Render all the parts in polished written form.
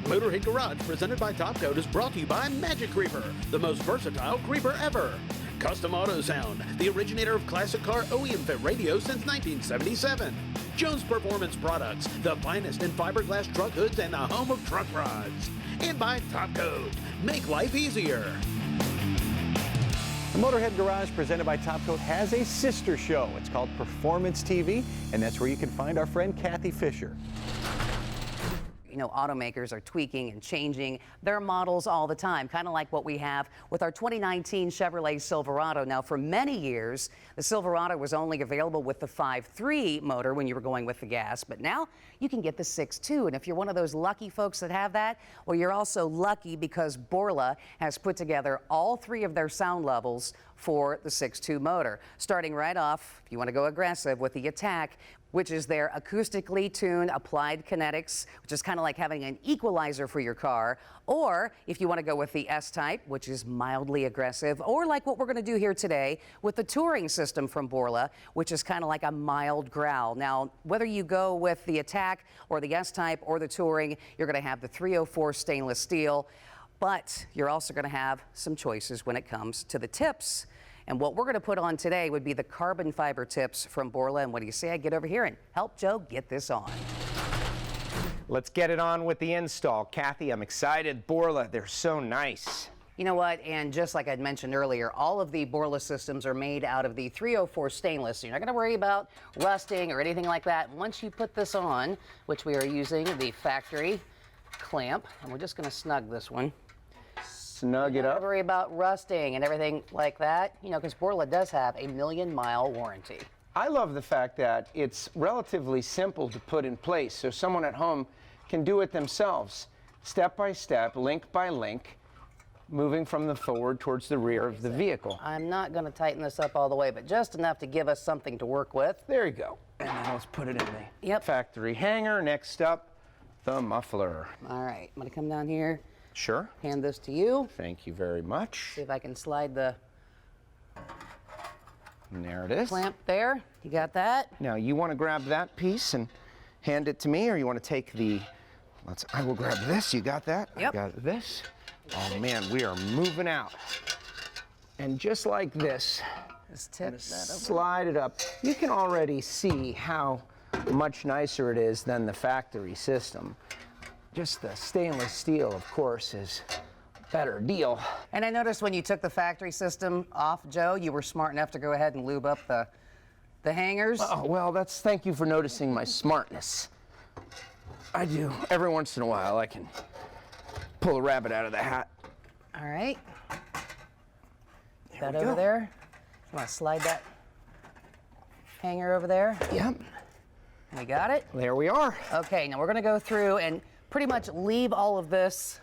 Motorhead Garage, presented by Top Coat, is brought to you by Magic Creeper, the most versatile creeper ever. Custom Auto Sound, the originator of classic car OEM fit radio since 1977. Jones Performance Products, the finest in fiberglass truck hoods and the home of truck rods. And by Top Coat, make life easier. The Motorhead Garage, presented by Top Coat, has a sister show. It's called Performance TV, and that's where you can find our friend Kathy Fisher. You know, automakers are tweaking and changing their models all the time, kind of like what we have with our 2019 Chevrolet Silverado. Now, for many years, the Silverado was only available with the 5.3 motor when you were going with the gas, but now you can get the 6.2. And if you're one of those lucky folks that have that, well, you're also lucky because Borla has put together all three of their sound levels for the 6.2 motor. Starting right off, if you want to go aggressive with the Attack, which is their acoustically tuned applied kinetics, which is kind of like having an equalizer for your car. Or if you want to go with the S-Type, which is mildly aggressive, or like what we're going to do here today with the touring system from Borla, which is kind of like a mild growl. Now, whether you go with the Attack or the S-Type or the touring, you're going to have the 304 stainless steel, but you're also going to have some choices when it comes to the tips. And what we're going to put on today would be the carbon fiber tips from Borla. And what do you say I get over here and help Joe get this on? Let's get it on with the install. Kathy, I'm excited. Borla, they're so nice. You know what? And just like I'd mentioned earlier, all of the Borla systems are made out of the 304 stainless. So you're not going to worry about rusting or anything like that. Once you put this on, which we are using the factory clamp, and we're just going to snug this one. Snug it up. Don't worry about rusting and everything like that, you know, because Borla does have a 1,000,000-mile warranty. I love the fact that it's relatively simple to put in place, so someone at home can do it themselves, step by step, link by link, moving from the forward towards the rear of the vehicle. I'm not going to tighten this up all the way, but just enough to give us something to work with. There you go. And then let's put it in the factory hanger. Next up, the muffler. All right, I'm going to come down here. Sure. Hand this to you. Thank you very much. See if I can slide the And there it is. clamp there. You got that? Now you want to grab that piece and hand it to me, or you want to take the, I will grab this. You got that? Yep. I got this. Oh man, we are moving out. And just like this, Just tip that over. slide it up. You can already see how much nicer it is than the factory system. Just the stainless steel, of course, is a better deal. And I noticed when you took the factory system off, Joe, you were smart enough to go ahead and lube up the hangers. Oh, well, thank you for noticing my smartness. I do. Every once in a while, I can pull a rabbit out of the hat. All right. There That we over go. there. You want to slide that hanger over there? Yep. We got it? There we are. Okay, now we're going to go through and pretty much leave all of this.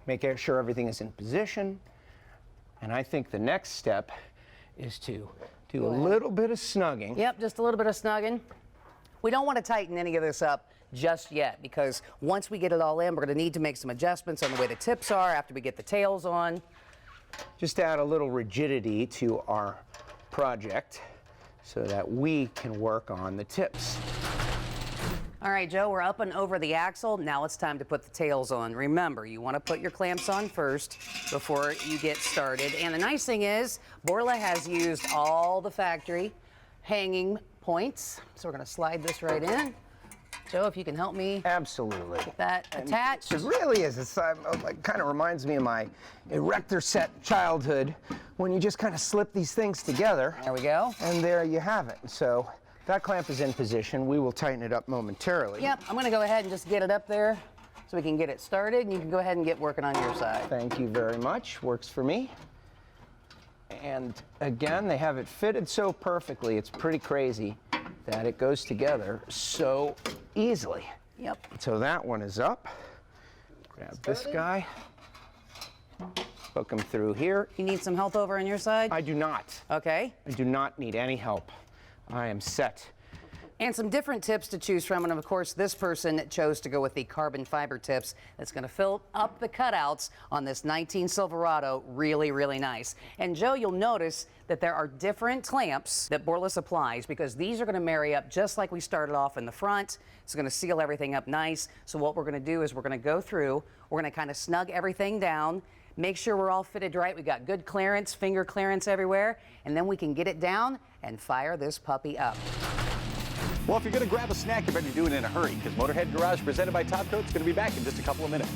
Make sure everything is in position. And I think the next step is to do a little bit of snugging. Yep, just a little bit of snugging. We don't want to tighten any of this up just yet because once we get it all in, we're going to need to make some adjustments on the way the tips are after we get the tails on. Just add a little rigidity to our project so that we can work on the tips. All right, Joe, we're up and over the axle. Now it's time to put the tails on. Remember, you want to put your clamps on first before you get started. And the nice thing is, Borla has used all the factory hanging points. So we're going to slide this right in. Joe, if you can help me. Absolutely. Get that attached. It really is. It kind of reminds me of my erector set childhood when you just kind of slip these things together. There we go. And there you have it. So that clamp is in position. We will tighten it up momentarily. Yep, I'm going to go ahead and just get it up there so we can get it started. And you can go ahead and get working on your side. Thank you very much. Works for me. And again, they have it fitted so perfectly. It's pretty crazy that it goes together so easily. Yep. So that one is up. Grab this guy. Hook him through here. You need some help over on your side? I do not. Okay. I do not need any help. I am set. And some different tips to choose from, and of course this person chose to go with the carbon fiber tips. That's going to fill up the cutouts on this 19 Silverado really, really nice. And Joe, you'll notice that there are different clamps that Borla supplies, because these are going to marry up just like we started off in the front. It's going to seal everything up nice. So what we're going to do is we're going to go through, we're going to kind of snug everything down, make sure we're all fitted right. We got good clearance, finger clearance everywhere, and then we can get it down and fire this puppy up. Well, if you're going to grab a snack, you better do it in a hurry, because Motorhead Garage presented by Top Coat is going to be back in just a couple of minutes.